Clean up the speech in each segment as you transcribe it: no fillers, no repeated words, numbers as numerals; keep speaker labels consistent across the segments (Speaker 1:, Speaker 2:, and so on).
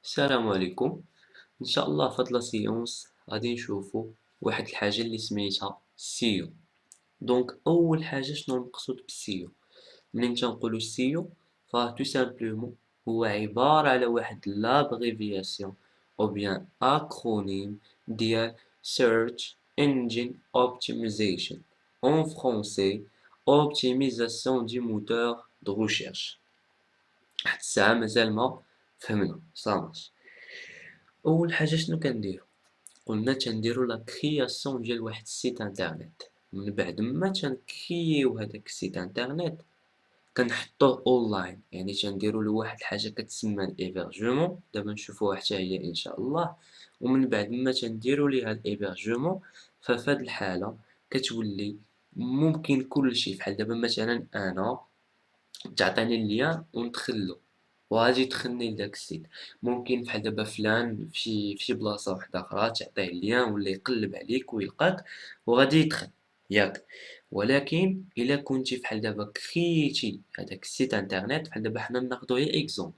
Speaker 1: السلام عليكم. ان شاء الله في هاد لا سيونس غادي نشوفو واحد الحاجه اللي سميتها سيو. دونك اول حاجه شنو المقصود بالسيو؟ منين تنقولوا سيو تو سامبلومون هو عباره على واحد لابريفياسيون او بيان اكرونيم ديال سيرش انجين اوبتيمايزيشن، en français optimisation du moteur de recherche. حتى الساعه مازال ما فهمنا صامت. اول حاجه شنو كنديرو؟ قلنا تنديرو لا كرياسيون ديال واحد السيت انترنت. من بعد ما تنكرييو هداك السيت انترنت كنحطوه اونلاين، يعني تنديرو له واحد الحاجه كتسمى الهيبرجمون، دابا نشوفوها حتى هي ان شاء الله. ومن بعد ما تنديرو ليها الهيبرجمون ففهاد الحاله كتولي ممكن كلشي، بحال دابا مثلا انا تعطيني اللين وندخلو وغادي يدخلني لداك السيت. ممكن بحال دابا فلان فشي بلاصة وحداخرى تعطيه اللين ولا يقلب عليك ويلقاك وغادي يدخل ياك. ولكن إلا كنتي بحال دابا كرييتي هداك السيت انترنت، بحال دابا حنا ناخدو غير اكزومبل،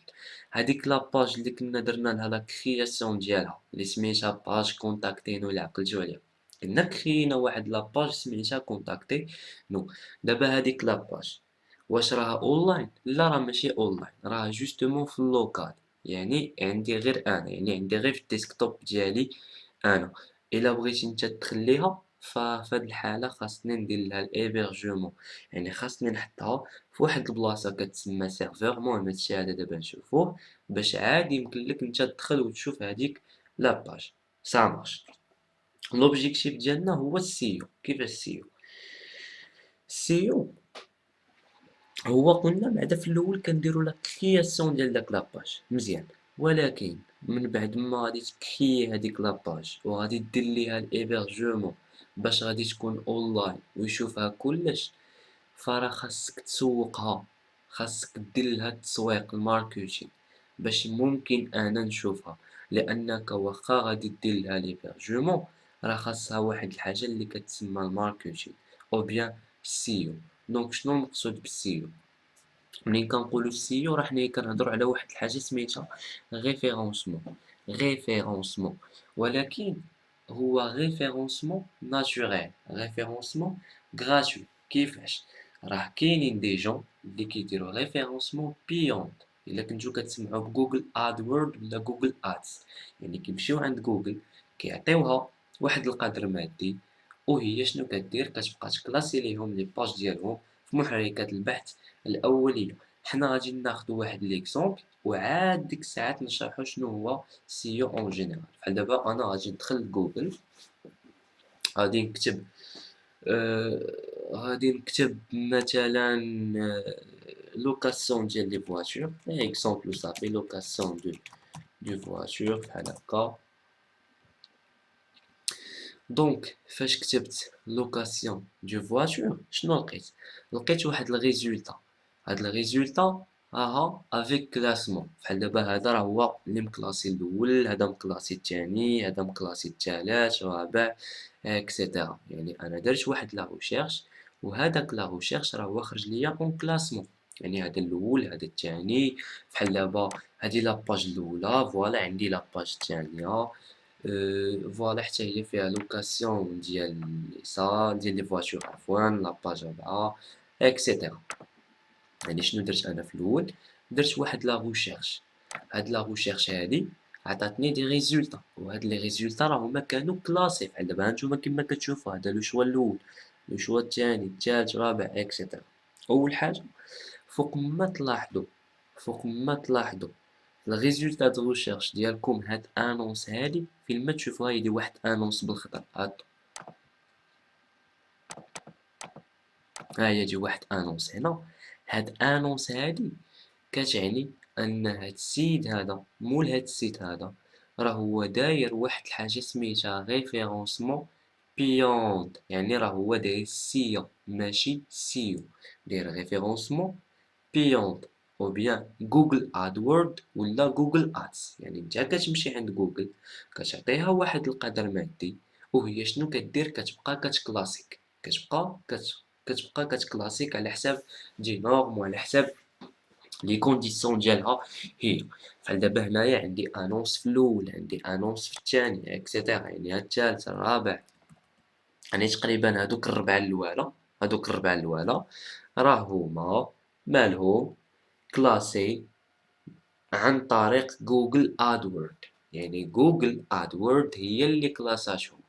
Speaker 1: هاديك لاباج اللي كنا درنا لها لا كرياسيون ديالها اللي سميتها باج كونتاكتينو اللي عقلتو عليها، كنا كريينا واحد لاباج سميتها كونتاكتي نو. دابا هاديك لاباج واش راها اونلاين؟ لا راه ماشي اونلاين، راه جوستومون في اللوكال، يعني عندي غير انا، يعني عندي غير في الديسكتوب ديالي انا. الا بغيتي نتا تخليها فهاد الحاله خاصني ندير لها الهيبرجمون، يعني خاصني نحطها في واحد البلاصه كتسمى سيرفور. المهم هادشي هذا دابا نشوفوه باش عادي يمكن لك نتا تدخل وتشوف هذيك لاباج. سا مارش. لوبجيكتيف ديالنا هو السيو. كيفاش السيو؟ السيو هو قلنا بعدا في الاول كنديرو لا كرياسيون ديال داك لاباج مزيان، ولكن من بعد ما غادي تكريي هذيك لاباج وغادي دير ليها الهيبرجمون باش غادي تكون اونلاين ويشوفها كلش، فراه خاصك تسوقها، خاصك دير لها التسويق الماركتينغ باش ممكن انا نشوفها. لانك واخا غادي دير لها ليبرجمون راه خاصها واحد الحاجه اللي كتسمى الماركتينغ او بيان سيو. دونك شنو المقصود بالسيو؟ منين كنقولو السيو راه حنايا كنهضرو على واحد الحاجه سميتها ريفيرونسمون. ريفيرونسمون، ولكن هو ريفيرونسمون ناتوريل، ريفيرونسمون غراتوي. كيفاش؟ راه كاينين دي جون اللي كيديروا ريفيرونسمون بيونت. الا كنتو كتسمعوا بجوجل ادورد ولا جوجل ادز، يعني كيمشيو عند جوجل كيعطيوها واحد القدر مادي، وهي شنو كدير؟ كتبقى تكلاسي ليهم لي باج ديالهم في محركات البحث الاوليه. حنا غادي ناخدو واحد ليكزومبل وعاد ديك الساعات نشرحو شنو هو سيو اون جينيرال. بحال دابا انا غادي ندخل لجوجل، غادي نكتب غادي نكتب مثلا لوكاسيون ديال لي فواتور، اكزومبل صافي لوكاسيون دو فواتور بحال هكا. دونك فاش كتبت لوكاسيون دو فواتور شنو لقيت؟ لقيت واحد الريزولطا. هاد الريزولطا راها افيك كلاسمون، بحال دابا هذا راه هو اللي مكلاسي الاول، هذا مكلاسي الثاني، هذا مكلاسي الثالث الرابع اكسيتيرا. يعني انا درت واحد لا ريشيرش وهذاك لا ريشيرش راه هو خرج ليا اون كلاسمون، يعني هذا الاول هذا الثاني. بحال دابا هذه لاباج الاولى فوالا، عندي لاباج الثانيه فوالا حتى هي فيها لوكاسيون ديال ليسا ديال لي فواتور عفوا لاباج رابعة اكسيتيرا. يعني شنو درت انا في الاول؟ درت واحد لا ريشيرش، هاد لا ريشيرش هادي عطاتني دي ريزولطا، وهاد لي ريزولطا راهما كانوا كلاسي بحال دابا هانتوما كيما كتشوفوا هذا لو شوا الاول، لو شوا الثاني الثالث الرابع اكسيتيرا. اول حاجه فوق ما تلاحظوا الريزولطا دو ريشيرش ديالكم هاد انونس هادي فين ما تشوفوها يدير واحد انونس بالخضر هاد، ها هي يجي واحد انونس هنا. هاد انونس هادي كتعني ان هاد السيد هذا مول هاد السيت هذا راه هو داير واحد الحاجه سميتها ريفيرونسمون بيونت، يعني راه هو داير سيو ماشي سيو، داير ريفيرونسمون بيونت او بيان جوجل ادورد ولا جوجل ادز. يعني نتا كتمشي عند جوجل كتعطيها واحد القدر مادي وهي شنو كدير؟ كتبقى كتكلاسيك، كتبقى كتكلاسيك على حساب دي نورم وعلى حساب لي كونديسيون ديالها هي بحال دابا هنايا عندي انونس في الاول، عندي انونس في الثاني اكسيتيرا، يعني الثالث الرابع، يعني تقريبا هادوك الربعة الأولى راه هما مالهم كلاسي عن طريق جوجل ادورد. يعني جوجل ادورد هي اللي كلاساتهم.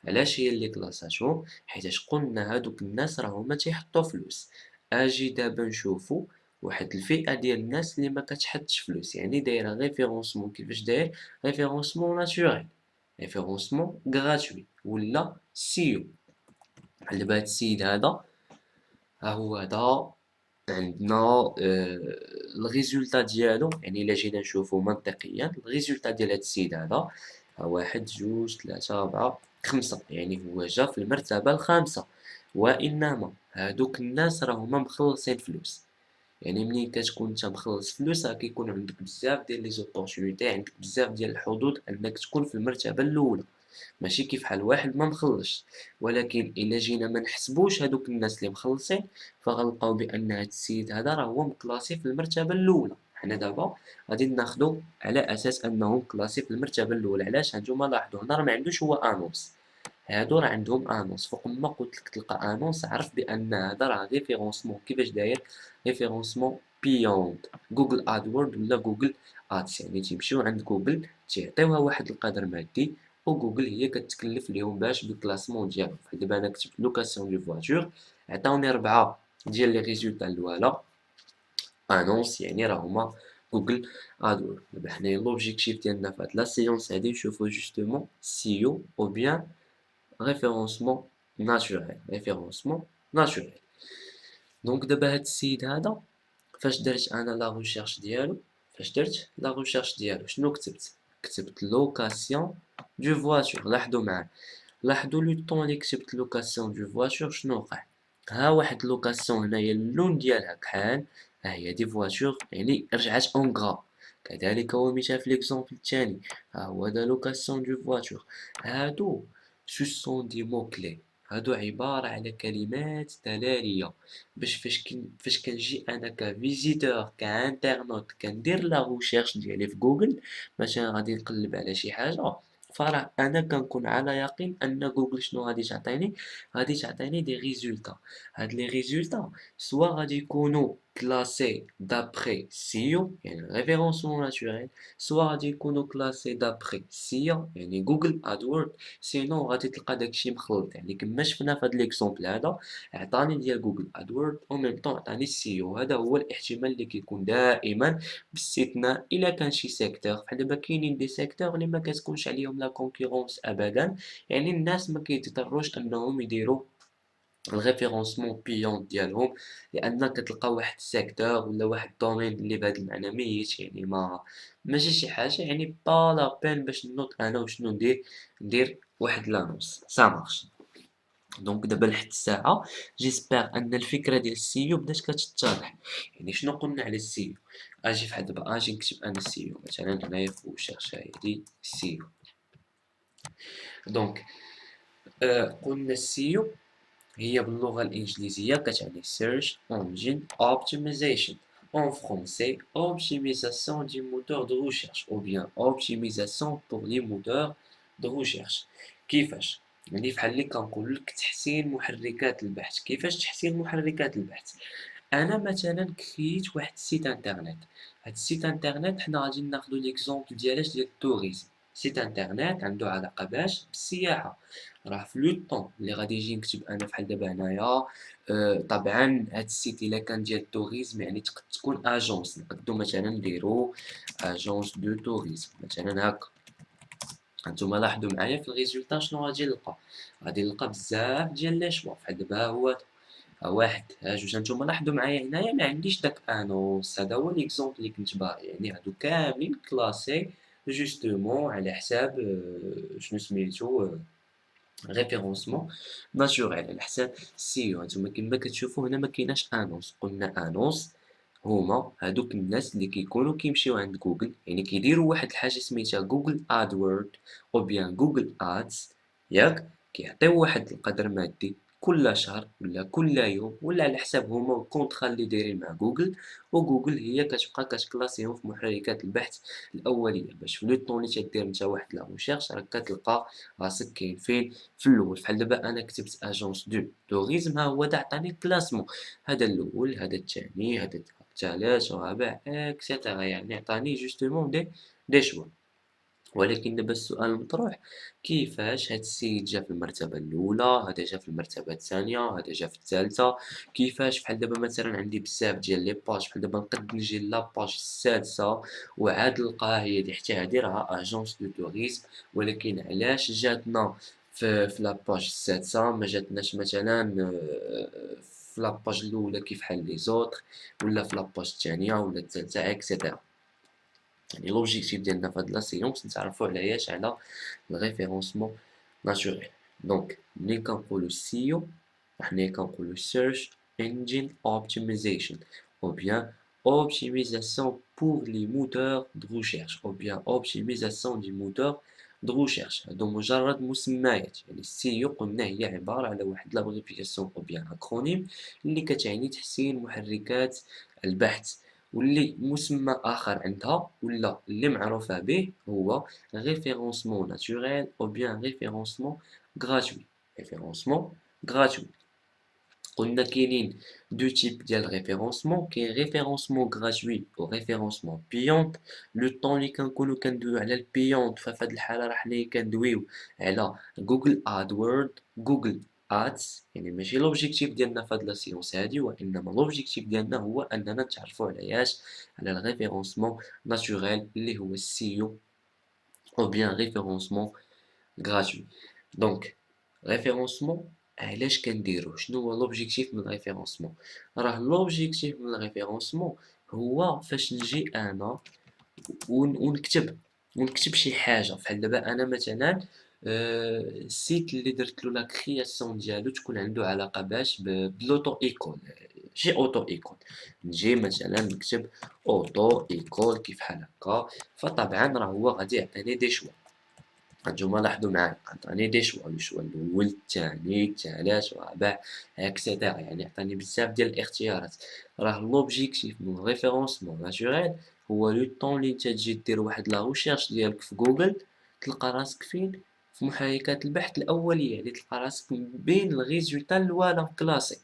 Speaker 1: علاش هي اللي كلاساتهم؟ حيتاش قلنا هادوك الناس راهم ما تيحطوا فلوس. اجي دابا نشوفو واحد الفئة ديال الناس اللي ما كتحطش فلوس، يعني دايره ريفيرونسمون. كيفاش داير؟ ريفيرونسمون ناتوريل، ريفيرونسمون غراتوي، ولا سيو. بحال دابا هاد السيد هذا، ها هو هذا عندنا الريزولتا ديالو. يعني الا جينا نشوفو منطقيا الريزولتا ديال هاد السيد هذا، ها واحد جوج تلاتة ربعة خمسة، يعني هو جا في المرتبة الخامسة. وإنما هادوك الناس راهما مخلصين فلوس. يعني ملي كتكون نتا مخلص فلوس راه كيكون عندك بزاف ديال لي زوبورتونيتي، عندك بزاف ديال الحظوظ انك تكون في المرتبة الأولى، ماشي كيف حال واحد ما مخلصش. ولكن الا جينا ما نحسبوش هادوك الناس اللي مخلصين، فغنلقاو بان هاد السيد هذا راه هو مكلاسي في المرتبه الاولى. حنا دابا غادي ناخدو على اساس انه مكلاسي في المرتبه الاولى. علاش؟ هانتوما لاحظوا هنا راه ما عندوش هو انونس، هادو راه عندهم انونس. فوق ما قلت لك تلقى انونس، عرف بان هذا راه ريفيرونسمون. كيفاش داير؟ ريفيرونسمون بيوند جوجل ادورد ولا جوجل ادس. يعني تيمشيو عند جوجل تيعطيوها واحد القدر مادي، وجوجل هي كتكلف ليهم باش بالكلاسمون ديالهم. بحال دابا انا كتبت لوكاسيون دو فواتور، عطاوني 4 ديال لي ريزولتا الاولى انونس، يعني راه هما جوجل ادورد. دابا حنايا لوبجيكتيف ديالنا في هاد لا سيونس هادي نشوفو جوستومون سيو او بيان ريفيرونسمون ناتوريل. دونك دابا هاد السيد هذا فاش درت انا لا ريشيرش ديالو، شنو كتبت لوكاسيون دو فواتور. لاحظوا معايا، لاحظوا لو طون اللي كتبت لوكاسيون دو فواتور شنو وقع. ها واحد لوكاسيون هنايا اللون ديالها كحال، ها هي دي فواتور يعني رجعت اون غرا. كذلك هو مشى في ليكزومبل الثاني، ها هو دا لوكاسيون دو فواتور. هادو سو سون دي مو كلي، هادو عبارة على كلمات دلالية. باش فاش كنجي انا كفيزيتور كانترنوت كندير لا ريشيرش ديالي في جوجل، مثلا غادي نقلب على شي حاجة، فراه انا كنكون على يقين ان جوجل شنو غادي تعطيني. غادي تعطيني دي ريزولطا. هاد لي ريزولطا سوا غادي يكونوا كلاسي دابري سيو يعني ريفيرونسمون ناتوريل، سوا غادي يكونوا كلاسي دابري سيا يعني جوجل ادورد، سينو غادي تلقى داكشي مخلط. يعني كما شفنا في هاد ليكزومبل هذا، عطاني ديال جوجل ادورد او ميم طون عطاني سيو. هذا هو الاحتمال اللي كيكون دائما، باستثناء الا كان شي سيكتور. بحال دابا كاينين دي سيكتور اللي ما كتكونش عليهم لا كونكورونس ابدا، يعني الناس ما كيضطروش انهم يديروا الريفيرونسمون بيون ديالهم، لان كتلقى واحد السيكتور ولا واحد الدومين اللي بهذا المعنى ميت. يعني ما ماشي شي حاجه، يعني با لا بين باش نوض انا وشنو ندير واحد لانونس سا مارش. دونك دابا لحد الساعه جيسبر ان الفكره ديال السيو بدات كتتضح. يعني شنو قلنا على السيو؟ اجي فحال دابا اجي نكتب انا السيو مثلا هنايا في شيرش هادي سيو. دونك قلنا السيو هي باللغة الإنجليزية كتعني Search Engine Optimization. En français, optimisation du moteur de recherche ou bien optimisation pour les moteurs de recherche. كيفاش؟ يعني فحال اللي كنقول لك تحسين محركات البحث. كيفاش تحسين محركات البحث؟ انا مثلا كريت واحد السيت انترنت. هاد السيت انترنت حنا غادي ناخدو ليكزومبل ديال التوريزم. سيت انترنت عنده علاقه بالسياحه. راه في لو طون اللي غادي نجي نكتب انا فحال دابا هنايا طبعا هاد السيت الا كان ديال التوريزم يعني تقد تكون اجونس. نقدو مثلا نديرو اجونس دو توريزم مثلا هكا. هانتوما لاحظوا معايا في الريزولطا شنو غادي نلقى بزاف ديال لي شوا. فحال دابا ها هو واحد ها جوج. هانتوما لاحظوا معايا هنايا ما عنديش داك انونس. هذا هو ليكزومبل اللي كنت باغي. يعني هادو كاملين كلاسي جوستومون على حساب شنو سميتو ريفيرونسمون ناتوريل، على حساب سيو. هانتوما كما كتشوفوا هنا ما كايناش انونس. قلنا انونس هما هادوك الناس اللي كيكونوا كيمشيو عند جوجل، يعني كيديروا واحد الحاجه سميتها جوجل ادورد او بيان جوجل ادز، ياك كيعطيو واحد القدر مادي كل شهر ولا كل يوم ولا على حساب هما الكونطرا اللي دايرين مع جوجل، وجوجل هي كتبقى كتكلاسيهم في محركات البحث الأولية، باش في لو طون اللي تدير نتا واحد لا ريشيرش راك كتلقى راسك كاين فين في الأول. بحال دابا أنا كتبت أجونس دو توريزم، ها هو دا عطاني الكلاسمون، هذا الأول هذا الثاني هذا الثالث الرابع إكسيتيرا، يعني عطاني جوستومون دي شوا. ولكن دابا السؤال المطروح، كيفاش هاد السيد جا في المرتبة الأولى، هذا جا في المرتبة الثانية، هذا جا في الثالثة، كيفاش بحال دابا مثلًا عندي بزاف ديال لي باج، بحال دابا نقد نجي لاباج السادسة وعاد نلقاها هي حتى هادي راها أجونس دو توريزم، ولكن علاش جاتنا في لاباج السادسة ما جاتناش مثلًا في لاباج الأولى كيف حال لي زوطخ، ولا في لاباج الثانية ولا الثالثة إكسيتيرا. يعني لوبجيكتيف ديالنا في هاد لا سيونس نتعرفو على ياش على الريفيرونسمون ناتوريل. دونك منين كنقولو SEO حنايا كنقولو Search Engine Optimization ou bien optimisation pour les moteurs de recherche ou bien optimisation du moteur de recherche. هادو مجرد مسميات، يعني SEO قلنا هي عبارة على واحد لابريفياسيون ou bien acronyme اللي كتعني تحسين محركات البحث، واللي مسمى آخر عندها ولا اللي معروفة به هو référencement naturel ou bien référencement gratuit. référencement gratuit. قلنا كاينين دو تيب ديال référencement، كاين référencement gratuit و référencement payant. لو طون اللي كنكونو كندويو على البيونت فهاد الحالة راه حنايا كندويو على جوجل ادورد، جوجل ادز، يعني ماشي لوبجيكتيف ديالنا في هاد لا سيونس هادي، وانما لوبجيكتيف ديالنا هو اننا نتعرفوا على ياش على الريفيرونسمون ناتوريل اللي هو السيو او بيان ريفيرونسمون gratuit. دونك référencement علاش كنديروه، شنو هو لوبجيكتيف من الريفيرونسمون؟ راه لوبجيكتيف من الريفيرونسمون هو فاش نجي انا ونكتب شي حاجه، بحال دابا انا مثلا السيت اللي درت له لا كرياسيون ديالو تكون عنده علاقه باش بلوتو ايكول، شي اوتو ايكول، نجي مثلا نكتب اوتو ايكول كيف حال هكا، فطبعا راه هو غادي يعطيني دي شوا. هانتوما لاحظوا معايا عطاني دي شوا، لو شوا الأول الثاني الثالث الرابع إكسيتيرا، يعني عطاني بزاف ديال الاختيارات. راه لوبجيكتيف من الريفيرونسمون ناتوريل هو لو طون اللي نتا تجي دير واحد لا ريشيرش ديالك في جوجل تلقى راسك فين، في محركات البحث الأولية، يعني تلقى راسك بين الريزولتا الأولى كلاسي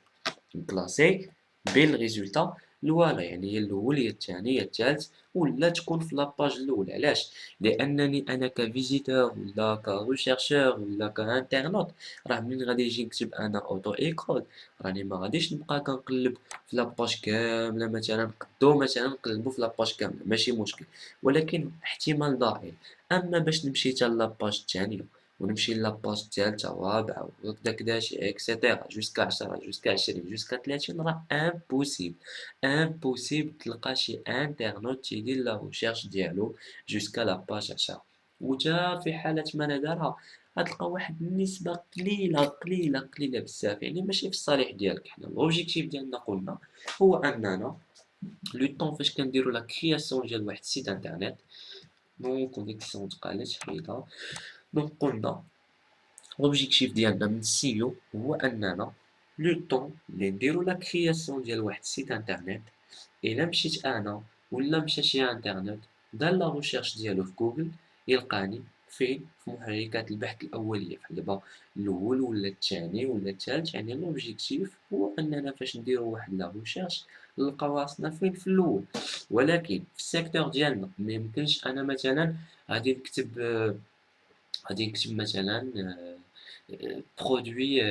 Speaker 1: بين الريزولتا الأولى، يعني هي الأول هي الثاني هي الثالث، ولا تكون في لاباج الأولى. علاش؟ لأنني أنا كفيزيتور ولا كريشيرشور ولا كانترنوت، راه منين غادي نجي نكتب أنا أوتو إيكول راني ما غاديش نبقى كنقلب في لاباج كاملة، مثلا نقدو مثلا نقلبو في لاباج كاملة ماشي مشكل، ولكن احتمال ضئيل. أما باش نمشي حتى لاباج الثانية ونمشي لاباج الثالثة والرابعة وهكدا كداش إكسيتيرا جوسكا 10 جوسكا 20 جوسكا 30، راه امبوسيبل تلقى شي انترنوت تيدير لا ريشيرش ديالو جوسكا لاباج 10. وتا في حالة ما ندارها غتلقى واحد النسبة قليلة بزاف، يعني ماشي في الصالح ديالك. حنا لوبجيكتيف ديالنا قلنا هو أننا لو طون فاش كنديرو لا كرياسيون ديال واحد السيت انترنت، دونك كونيكسيون تقالت حيدها، دونك قلنا لوبجيكتيف ديالنا من السيو هو أننا لو طون اللي نديرو لا كرياسيون ديال واحد السيت انترنت، إلا مشيت أنا ولا مشى شي انترنت دار لا ريشيرش ديالو في جوجل يلقاني فين، في محركات البحث الأولية، بحال دابا الأول ولا الثاني ولا الثالث. يعني لوبجيكتيف هو أننا فاش نديرو واحد لا ريشيرش نلقاو راسنا فين، في الأول. ولكن في السيكتور ديالنا ميمكنش أنا مثلا غادي نكتب مثلا برودوي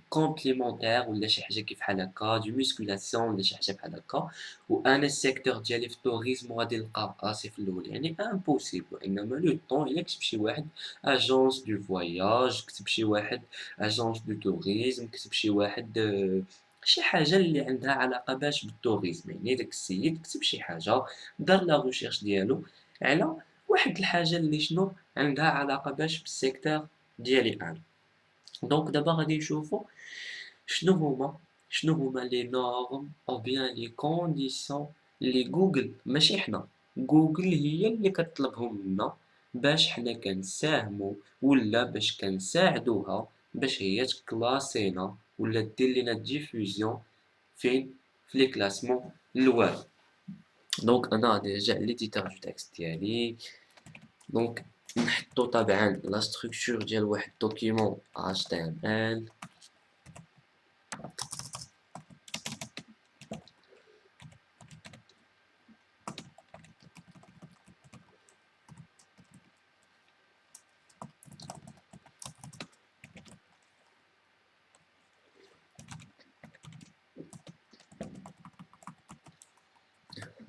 Speaker 1: كومبليمونتير ولا شي حاجه كيف بحال هكا دو ميسكولاسيون ولا شي حاجه بحال هكا، وانا السيكتور ديالي في التوريزم وغادي نلقى راسي في الاول، يعني امبوسيبل. وانما لو طون الا كتب شي واحد اجونس دو فواياج، كتب شي واحد اجونس دو توريزم، كتب شي واحد شي حاجه اللي عندها علاقه باش بالتوريزم، يعني داك السيد كتب شي حاجه دار لا ريشيرش ديالو على واحد الحاجه اللي شنو عندها علاقه باش بالسيكتور ديالي انا. دونك دابا غادي نشوفو شنو هما لي نورم أو بيان لي كونديسيون لي جوجل، ماشي حنا، جوجل هي اللي كطلبهم منا باش حنا كنساهمو ولا باش كنساعدوها باش هي تكلاسينا ولا دير لينا ديفوزيون فين في لي كلاسمون الاول. دونك انا غادي نرجع ليديتور دو تكست ديالي. دونك نحطو طبعا لا ستركتور ديال واحد دوكيمون HTML.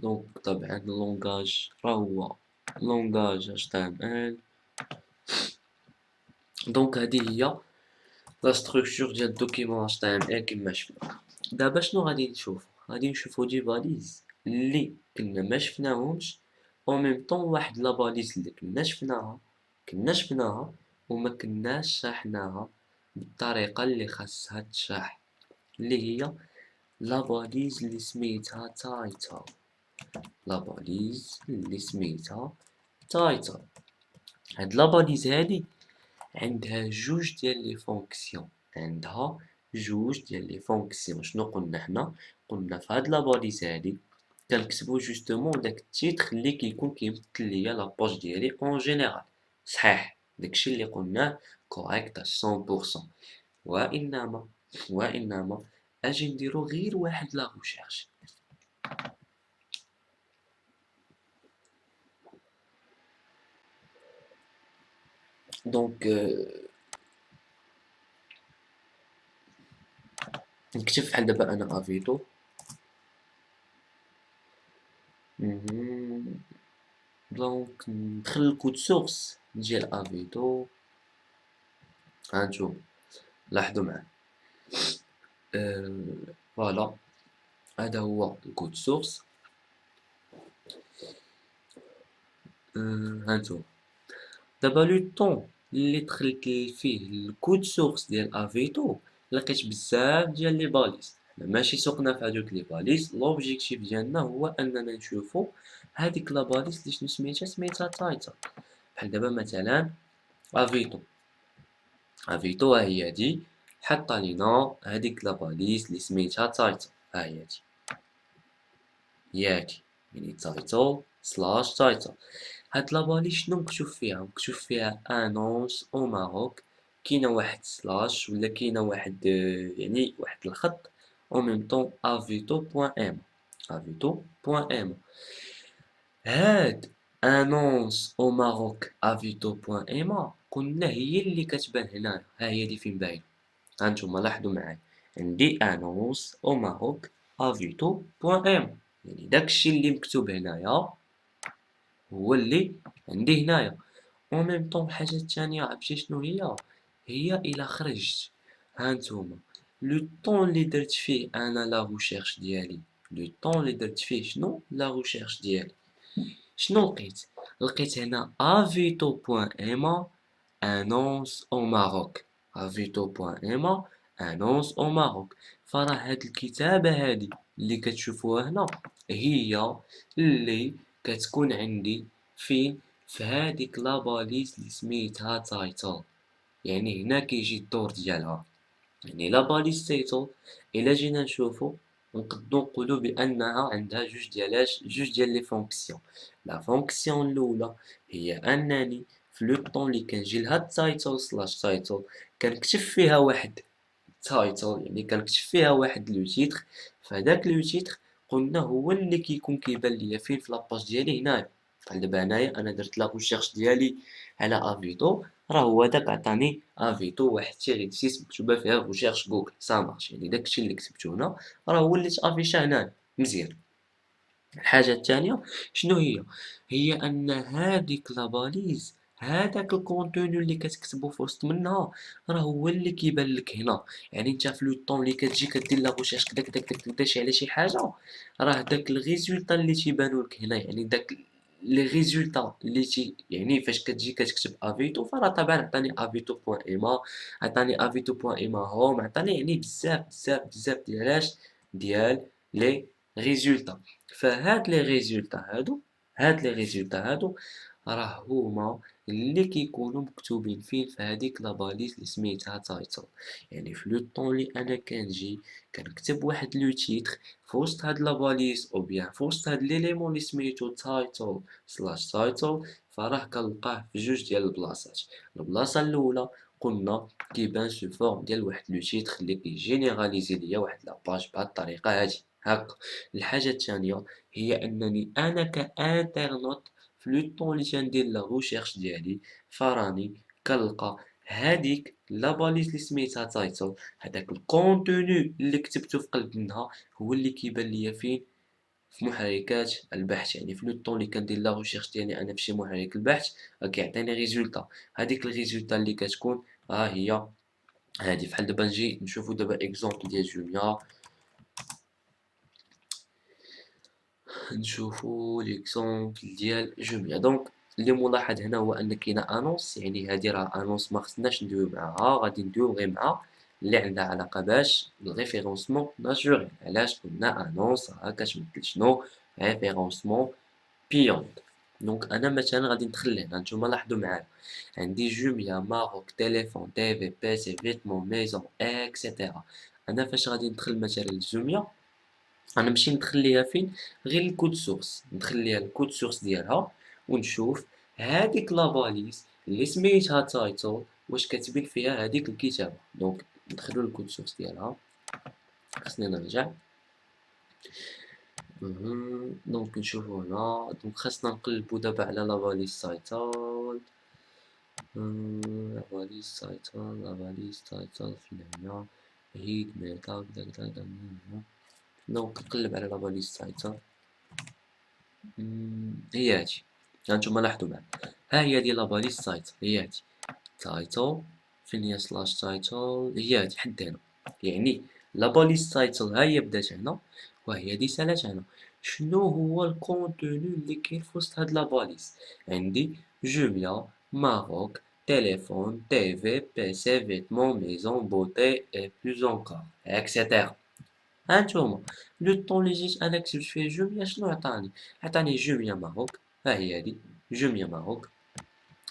Speaker 1: دونك طبعا اللونغاج راه هو لونغاج HTML. دونك هذه هي لا ستركتور ديال الدوكيمون HTML كما شفنا. دابا شنو غادي نشوفو؟ غادي نشوفو دي باليز اللي كنا ما شفناهمش، او ميم طون واحد لا باليز اللي كنا شفناها وما كناش شاحناها بالطريقه اللي خاصها تشاح، اللي هي لا باليز اللي سميتها تايتل. لا باليز اللي سميتها تايتل، هاد لا باليز هادي عندها جوج ديال لي فونكسيون. شنو قلنا حنا؟ قلنا في هاد لا باليز هادي كنكتبو جوستومون داك التيتر اللي كيكون كيمثل ليا لاباج ديالي اون جينيرال. صحيح داكشي اللي قلناه كوريكت 100%. وانما اجي نديرو غير واحد لا ريشيرش. دونك نكتب بحال دابا انا افيتو. دونك ندخل الكود سورس ديال افيتو. هانتوما لاحظوا معايا، فوالا هذا هو الكود سورس. هانتوما دابا لو طون اللي دخلت فيه الكود سورس ديال افيتو لقيت بزاف ديال لي باليز. حنا ماشي سوقنا في هادوك لي باليز، لوبجيكتيف ديالنا هو اننا نشوفو هاديك لا باليز اللي شنو سميتها تايتل. بحال دابا مثلا افيتو ها هي هادي حاطه لينا هاديك لا باليز اللي سميتها تايتل. ها هي هادي ياك، يعني تايتل سلاش تايتل. هاد لابالي شنو مكتوب فيها؟ مكتوب فيها انونس او ماروك، كاينه واحد سلاش ولا كاينه واحد يعني واحد الخط او ميم طون افيتو بوان ام. هاد انونس او ماروك افيتو بوان ام قلنا هي اللي كتبان هنا. ها هي اللي فين باينه. هانتوما لاحظوا معايا، عندي انونس او ماروك افيتو بوان ام، يعني داكشي اللي مكتوب هنايا هو اللي عندي هنايا. اون ميم طون الحاجه الثانيه عرفتي شنو هي الا خرجت هانتوما لو طون اللي درت فيه انا لا ريشيرش ديالي، لو طون اللي درت فيه شنو لا ريشيرش ديالي، شنو لقيت هنا افيتو بوان اما انونس او ماروك. افيتو بوان اما انونس او ماروك. فراه هاد الكتابه هادي اللي كتشوفوها هنا هي اللي كتكون عندي فين في هاديك لاباليز اللي سميتها تايتل. يعني هنا كيجي الدور ديالها. يعني لاباليز تايتل الا جينا نشوفو نقدو نقولو بانها عندها جوج ديال لي فونكسيون. لا فونكسيون الاولى هي انني في لو طون اللي كنجي لها تايتل سلاش تايتل كنكتب فيها واحد تايتل، يعني كنكتب فيها واحد لو تيتر. فهداك لو تيتر قلنا هو اللي كيكون كيبان ليا فين في لاباج ديالي هنايا. بحال دابا هنايا انا درت لا ريشيرش ديالي على افيتو، راه هو داك عطاني افيتو واحد تيغي سيس مكتوبه فيها ريشيرش جوجل سا مارش، يعني داكشي اللي كتبتو هنا راه هو اللي تافيشا هنايا مزيان. الحاجة الثانية شنو هي أن هاديك لاباليز هداك الكونتوني اللي كتكتبو في وسط منها راه هو اللي كيبان لك هنا. يعني نتا في لو طون اللي كتجي كدير لا ريشيرش كدا كدا كدا كدا على شي حاجة، راه داك الريزولطا اللي تيبانو لك هنا، يعني داك لي ريزولطا اللي يعني فاش كتجي كتكتب افيتو فراه طبعا عطاني افيتو بوان ايما، عطاني افيتو بوان ايما هوم، عطاني يعني بزاف ديال لي ريزولطا. فهاد لي ريزولطا هادو راه هما اللي كيكونوا مكتوبين فين في هذيك لاباليس اللي سميتها تايتل. يعني في لو طون اللي انا كنجي كنكتب واحد لو تيتر في وسط هاد لاباليس او بيان في وسط هاد ليليمون اللي سميتو تايتل سلاش تايتل، فراه كنلقاه في جوج ديال البلاصات. البلاصه الاولى قلنا كيبان سو فورم ديال واحد لو تيتر اللي كيجينيراليزي ليا واحد لاباج بهاد الطريقه هادي هكا. الحاجه الثانيه هي انني انا كانترنت في لو طون اللي تندير لا ريشيرش ديالي فراني كنلقى هاديك لاباليس اللي سميتها تايتل، هداك الكونتوني اللي كتبته في قلب منها هو اللي كيبان ليا فين في محركات البحث. يعني في لو طون اللي كندير لا ريشيرش ديالي انا في شي محرك البحث كيعطيني ريزولطا، هذيك الريزولطا اللي كتكون ها هي هادي. بحال دابا نجي نشوفو دابا اكزومبل ديال جوميا، نشوفو ليكزومبل ديال جوميا. دونك اللي ملاحظ هنا هو ان كاينه انونس، يعني هادي راه انونس ما خصناش ندويو معاها، غادي ندويو غير مع اللي عندها علاقه باش الريفيرونسمون ناتوريل. علاش قلنا انونس راه كتمثل شنو؟ ريفيرونسمون بيونت. دونك انا مثلا غادي ندخل هنا، نتوما لاحظوا معايا عندي جوميا ماروك تيليفون تي في بي سي فيتمون ميزون اكسيتيرا. انا فاش غادي ندخل مثلا لجوميا غنمشي ندخل ليها فين؟ غير الكود سورس، ندخل ليها الكود سورس ديالها ونشوف هاديك لاباليس اللي سميتها تايتل واش كتبين فيها هاديك الكتابه. دونك ندخلو للكود سورس ديالها، خصني نرجع دونك نشوفو هنا. دونك خاصنا نقلبو دابا على لاباليس تايتل، لاباليس تايتل فين هي؟ هيد ميتا كدا كدا كدا. دونك نقلب على لاباليس تايتل، هي هادي. هانتوما لاحظوا معايا، ها هي ديال لاباليس تايتل هي هادي. تايتل فين هي سلاش تايتل؟ هي هادي حد هنا. يعني لاباليس تايتل ها هي بدات هنا وهي دي سالات هنا. شنو هو الكونتوني اللي كاين في وسط هاد لاباليس؟ عندي جوميا ماروك تيليفون تي في بي سي فيتمون ميزون بوتي اي بلوز انكور اكسيتيرا. هانتوما لو طون اللي جيت انا كتبت فيه جوميا شنو عطاني؟ عطاني جوميا ماروك ها هي هادي جوميا ماروك.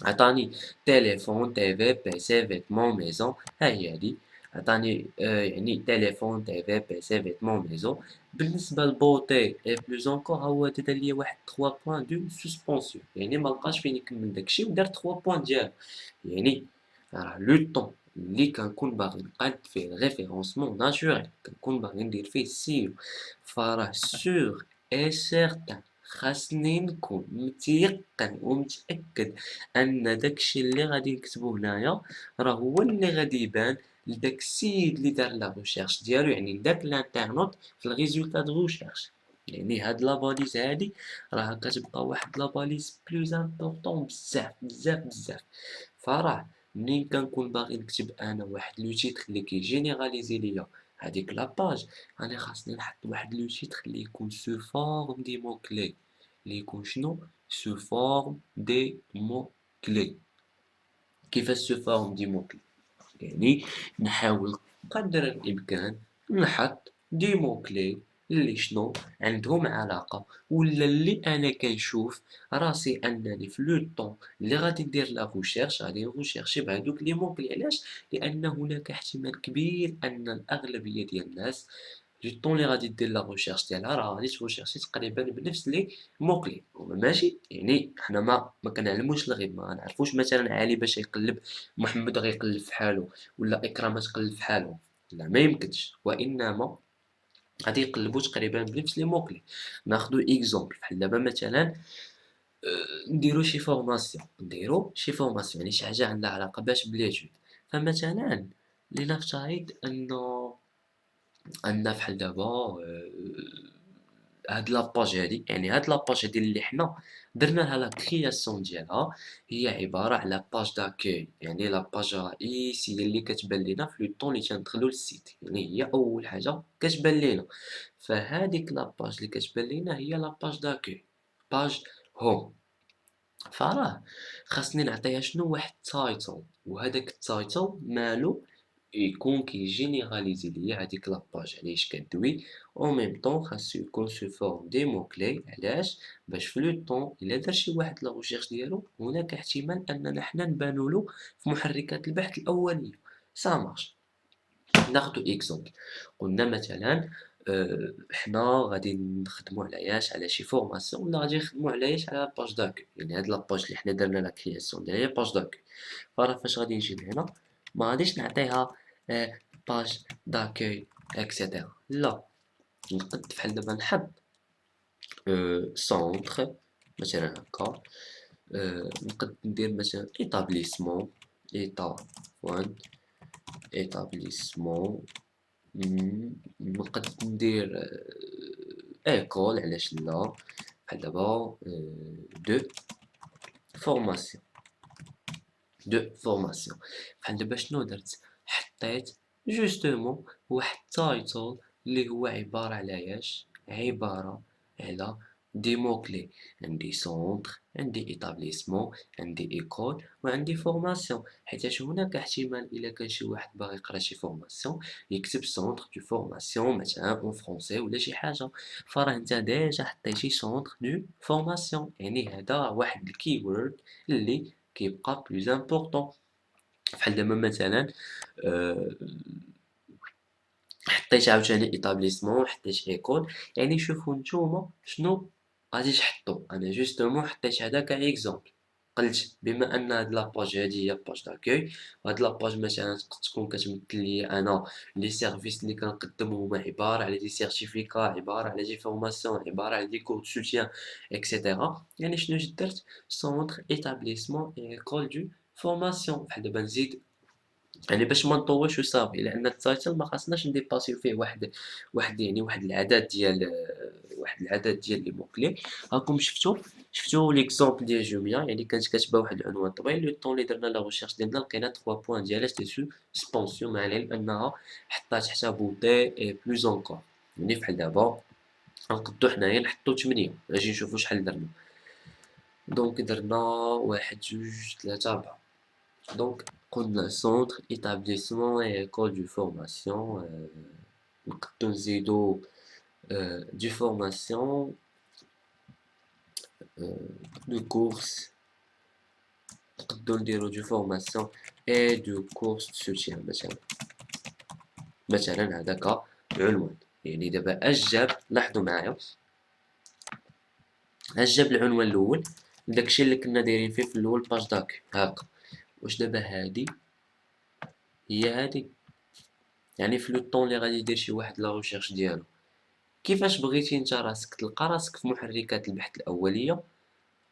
Speaker 1: عطاني تيليفون تي في بي سي فيتمون ميزون ها هي هادي. عطاني يعني تيليفون تي في بي سي فيتمون ميزون. بالنسبه لبوتي اي بلوز انكور ها هو دار ليا واحد 3 بوين دو سسبونسيون، يعني ملقاش فين يكمل داكشي ودار 3 بوين ديالو. يعني راه لو طون اللي كنكون باغي نقاد فيه الريفيرونسمون ناتوريل كنكون باغي ندير فيه سيو، فراه سور اي سيغتان خاصني نكون متيقن ومتأكد ان داكشي اللي غادي نكتبو هنايا راه هو اللي غادي يبان لداك السيد اللي دار لا ريشيرش ديالو، يعني لداك الانترنوت في الريزولتا دو ريشيرش. يعني هاد لاباليز هادي راه كتبقى واحد لاباليز بلوز امبورطون بزاف بزاف بزاف. فراه منين كنكون باغي نكتب انا واحد لو تيتر اللي كيجينيراليزي ليا هاديك لاباج، انا خاصني نحط واحد لو تيتر اللي يكون سو فورم دي مو كلي، اللي يكون شنو سو فورم دي مو كلي. كيفاش سو فورم دي مو كلي؟ يعني نحاول قدر الامكان نحط دي مو كلي اللي شنو عندهم علاقة ولا اللي انا كنشوف راسي انني في لو طون اللي غادي ندير لا ريشيرش غادي نغوشيرشي بهادوك لي مو كلي. علاش؟ لان هناك احتمال كبير ان الاغلبية ديال الناس لو طون اللي غادي دير لا ريشيرش ديالها راه غادي تغوشيرشي تقريبا بنفس لي مو كلي. ماشي يعني حنا ما كنعلموش الغيب، ما نعرفوش مثلا علي باش يقلب محمد غيقلب في حالو ولا إكرام تقلب في حالهم، لا ما يمكنش، وإنما غادي يقلبوا تقريبا بنفس لي موكلي. ناخدو إكزومبل بحال دابا مثلا نديرو شي فورماسيون يعني شي حاجة عندها علاقة باش بليتود. فمثلا لنفترض أنه عندنا بحال دابا هاد لاباج هادي، يعني هاد لاباج هادي اللي حنا درنا لها لا كرياسيون ديالها هي عبارة على باج داكوي، يعني لا باج رئيسية اللي كتبان لينا في لو طون اللي تندخلو للسيت، يعني هي أول حاجة كتبان لينا. فهاديك لاباج اللي كتبان لينا هي لا باج داكوي، باج هوم. فراه خاصني نعطيها شنو واحد التايتل، وهداك التايتل مالو يكون كيجينيراليزي ليا هاديك لاباج علاش كدوي، أو ميم طون خاصو يكون سو فورم دي مو كلي علاش؟ باش في لو طون إلا دار شي واحد لا ريشيرش ديالو هناك احتمال أننا حنا نبانو له في محركات البحث الأولية، ça marche. ناخدو إكزومبل، قلنا مثلًا حنا غادي نخدمو على ياش على شي فورماسيون ولا غادي نخدمو على ياش على باج داكوي، يعني هاد لاباج اللي حنا درنا لا كرياسيون ديالها هي باج داكوي، فراه فاش غادي نجي لهنا ما غاديش نعطيها باج داكوي إكسيتيرا، لا نقد بحال دابا نحط سونطخ مثلًا هاكا، نقد ندير مثلًا إيطابليسمون، إيطا بوان إيطابليسمون. نقد ندير école علاش لا، بحال دابا دو فورماسيون، دو فورماسيون، بحال دابا شنو درت، حطيت جوستومون واحد title اللي هو عبارة على ياش، عبارة على دي مو كلي، عندي centre، عندي établissement، عندي école وعندي formation، حيتاش هناك احتمال إلا كان شي واحد باغي يقرا شي formation يكتب centre دو formation مثلًا أون فرونسي ولا شي حاجة، فراه نتا ديجا حطيتي centre دو formation، يعني هذا واحد الkeyword اللي كيبقى plus important. بحال دابا مثلًا آآ حطيت عاوتاني établissement حطيت école، يعني شوفوا نتوما شنو غادي تحطوا، أنا جوستومون حطيت هذا كإكزومبل، قلت بما أن هاد لاباج هادي هي باج داكوي، وهاد لاباج مثلًا تقد تكون كتمثل ليا أنا لي سيرفيس اللي كنقدم هما عبارة على دي سيرتيفيكا، عبارة على دي فورماسيون، عبارة على دي cours de soutien إكسيتيرا، يعني شنو جيت درت centre établissement et école du formation، بحال دابا نزيد يعني باش ما نطولش وصافي، لأن التايتل ما خاصناش نديباسيو فيه واحد العدد ديال لي مو كلي. هاكم شفتو ليكزومبل ديال جوميا، يعني كانت كاتبة واحد العنوان طويل، لو طون اللي درنا لا ريشيرش ديالنا لقينا 3 بوان ديالها سيتي سسبونسيون، مع العلم أنها حطات تحتها بوتي اي بلوس انكور، يعني بحال دابا غنقدو حنايا نحطو 8، أجي نشوفو شحال درنا، دونك درنا 1 2 3 4. Donc, قلنا centre établissement et école de formation، نقدو نزيدو de formation de course، نقدو نديرو de formation et de course de soutien مثلا هداك العنوان، يعني دابا اش جاب، لاحظوا معايا اش جاب العنوان الاول، داكشي اللي كنا دايرين فيه في الاول باج داك هاكا، واش دابا هادي هي هادي، يعني في لو طون اللي غادي يدير شي واحد لا ريشيرش ديالو كيفاش بغيتي انت راسك تلقى راسك في محركات البحث الاوليه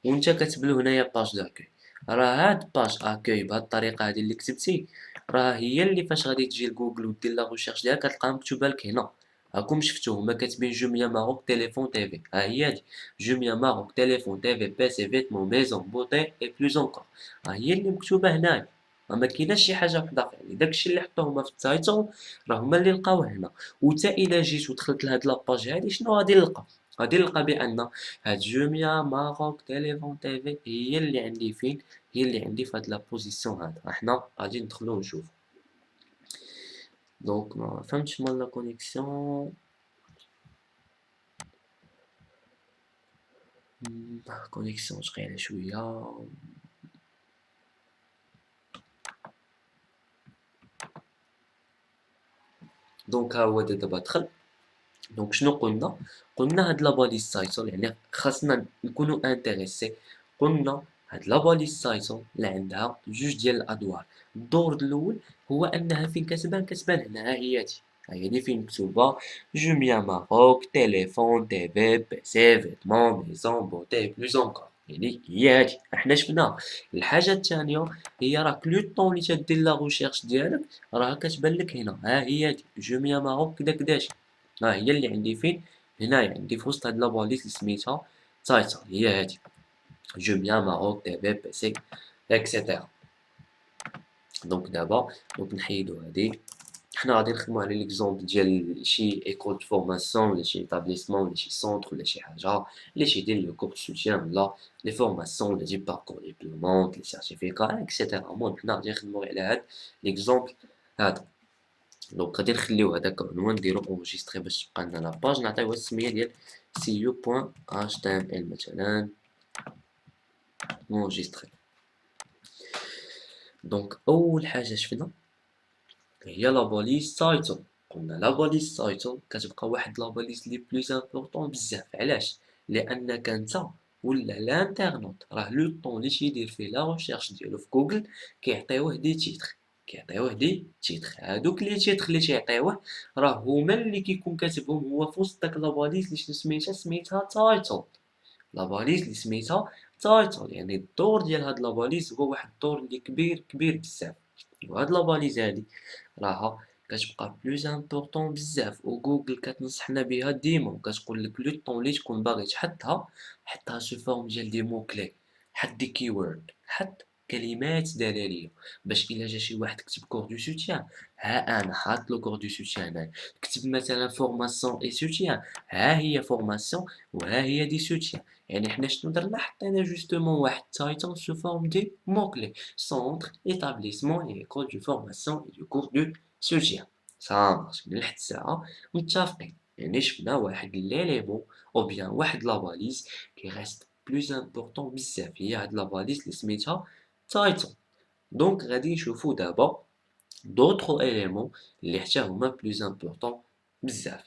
Speaker 1: وانت كتبلو هنايا باج داكوي، راه هاد باج اكوي بهاد الطريقه هادي اللي كتبتي راه هي اللي فاش غادي تجي لجوجل ودير لا ريشيرش ديالك كتلقاها مكتوبه لك هنا، هاكم شفتو هما كاتبين جوميا ماروك تيليفون تيفي، ها هي هادي جوميا ماروك تيليفون تيفي بيسي فيتمون ميزون بوتي اي بلوس انكور، ها هي اللي مكتوبه هنايا، ما كايناش شي حاجه وحده اخرى، يعني داكشي اللي حطوه هما في التايتل راه هما اللي لقاوه هنا، وتا الا جيت ودخلت لهاد لاباج هادي شنو غادي نلقى، غادي نلقى بان هاد جوميا ماروك تيليفون تيفي هي اللي عندي فين، هي اللي عندي في هاد لا بوزيسيون هادا، حنا غادي ندخلو ونشوفو. دونك ما فهمتش مال لا كونيكسيون، كونيكسيون ثقيلة شوية. دونك ها هو دابا دخل، دونك شنو قلنا، قلنا هاد لا باليس تايتل يعني خاصنا نكونو انتريسي، قلنا هاد لا باليس تايتل اللي عندها جوج ديال الادوار، الدور الاول هو انها فين كتبان هنا، ها هي هادي، ها هي اللي فين مكتوبه جوميا ماروك تيليفون تيفي بيسي فيتمون ميزون بوتي بلوس انكور، يعني هي هادي حنا شفناها. الحاجه الثانيه هي راك لو طون اللي تدير لا ريشيرش ديالك راه كتبان لك هنا، ها هي هادي جوميا ماروك كدا كداش، ها هي اللي عندي فين، هنايا عندي في وسط هاد لاباليس اللي سميتها تايتل، هي هادي جوميا ماروك تيفي بيسي اكسيتيرا. دونك دابا نحيدو هادي، حنا غادي نخدمو على ليكزومبل ديال شي ايكول دو فورماسيون ولا شي ايتابليسمون ولا شي سونتر ولا شي حاجه اللي تيدير لو كور دو سوتيان ولا لي فورماسيون ولا دي باركور ديبلومون لي سيرتيفيكا اكسيتيرا. المهم حنا غادي نخدمو على هاد ليكزومبل هذا. دونك غادي نخليو هداك العنوان نديرو اونجستري باش تبقى لنا لاباج، نعطيوها السمية ديال cu.html مثلا اونجستري. دونك اول حاجة شفنا هي لا باليز تايتل. قلنا لا باليز تايتل كتبقى واحد لا باليز لي بلوز امبورطون بزاف. علاش؟ لانك انت ولا الانترنت راه لو طون اللي تيدير فيه لا ريشيرش ديالو في جوجل كيعطيوه دي تيتر، هادوك لي تيتر اللي تيعطيوه راه هما اللي كيكون كاتبهم هو في وسط داك لا باليز اللي سميتها تايتل. لا باليز اللي سميتها تايتل يعني الدور ديال هاد لا باليز هو واحد الدور اللي كبير كبير بزاف. وهاد لا باليز هادي راها كتبقى بلوز امبورطون بزاف، وجوجل كتنصحنا بها ديما وكتقول لك لو طون اللي تكون باغي حطها سو فورم ديال دي مو كلي، حط دي كيورد، حط كلمات دلاليه باش الا جا شي واحد كتب كور دو سوتيان ها انا حاط لو كور دو سوتيان هنايا. كتب مثلا فورماسيون اي سوتيان ها هي فورماسيون وها هي دي سوتيان. يعني حنا شنو درنا؟ حطينا جوستومون واحد تايتل سو فورم دي مو كلي centre, établissement et école de formation et du cours de soutien. صافي من لحد الساعة متفقين. يعني شفنا واحد ليليمون أو بيان واحد لاباليز كي غاست بلوز امبورطون بزاف هي هاد لاباليز اللي سميتها تايتل. دونك غادي نشوفو دابا دوطخ إيليمون اللي حتى هما بلوز امبورطون بزاف.